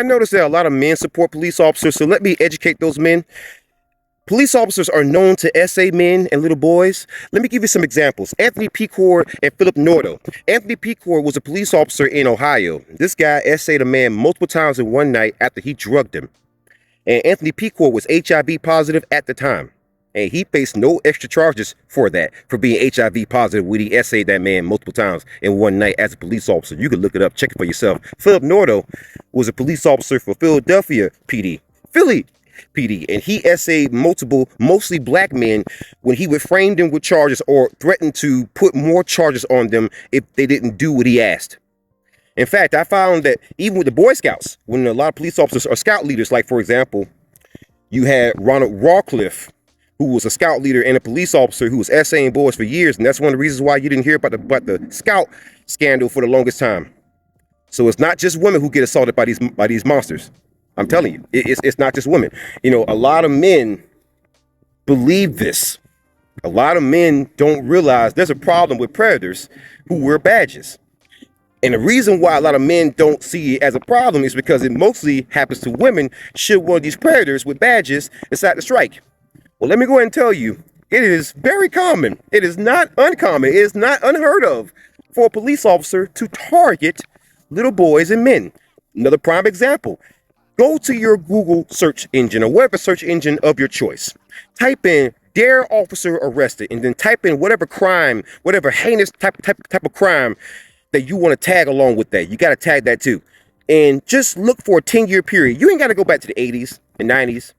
I noticed that a lot of men support police officers, so let me educate those men. Police officers are known to essay men and little boys. Let me give you some examples. Anthony Pecor and Philip Nordo. Anthony Pecor was a police officer in Ohio. This guy essayed a man multiple times in one night after he drugged him. And Anthony Pecor was HIV positive at the time. And he faced no extra charges for that, for being HIV positive when he essayed that man multiple times in one night as a police officer. You can look it up, check it for yourself. Philip Nordo was a police officer for Philadelphia PD. Philly PD, and he essayed multiple, mostly black men when he would frame them with charges or threaten to put more charges on them if they didn't do what he asked. In fact, I found that even with the Boy Scouts, when a lot of police officers are scout leaders, like for example, you had Ronald Rawcliffe, who was a scout leader and a police officer who was essaying boys for years, and that's one of the reasons why you didn't hear about the scout scandal for the longest time. So it's not just women who get assaulted by these monsters. I'm telling you, it's not just women. You know, a lot of men believe this. A lot of men don't realize there's a problem with predators who wear badges. And the reason why a lot of men don't see it as a problem is because it mostly happens to women should one of these predators with badges decide to strike. Well, let me go ahead and tell you, it is very common. It is not uncommon. It is not unheard of for a police officer to target little boys and men. Another prime example. Go to your Google search engine or whatever search engine of your choice. Type in "dare officer arrested" and then type in whatever crime, whatever heinous type of crime that you want to tag along with that. You got to tag that too. And just look for a 10-year period. You ain't got to go back to the 80s, the 90s,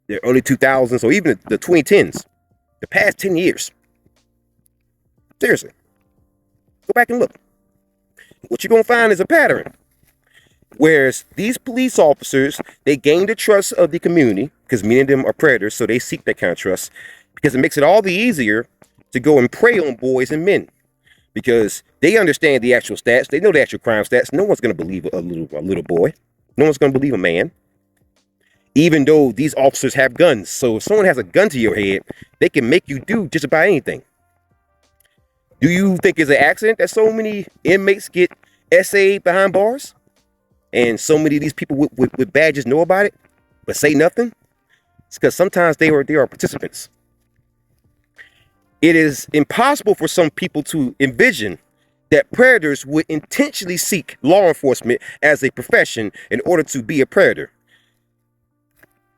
the early 2000s, or even the 2010s. The past 10 years. Seriously. Go back and look. What you're going to find is a pattern. Whereas these police officers, they gain the trust of the community because many of them are predators, so they seek that kind of trust because it makes it all the easier to go and prey on boys and men because they understand the actual stats. They know the actual crime stats. No one's going to believe a little boy. No one's going to believe a man, even though these officers have guns. So if someone has a gun to your head, they can make you do just about anything. Do you think it's an accident that so many inmates get essayed behind bars? And so many of these people with badges know about it, but say nothing? It's because sometimes they are participants. It is impossible for some people to envision that predators would intentionally seek law enforcement as a profession in order to be a predator.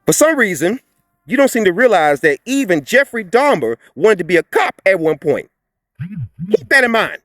For some reason, you don't seem to realize that even Jeffrey Dahmer wanted to be a cop at one point. Keep that in mind.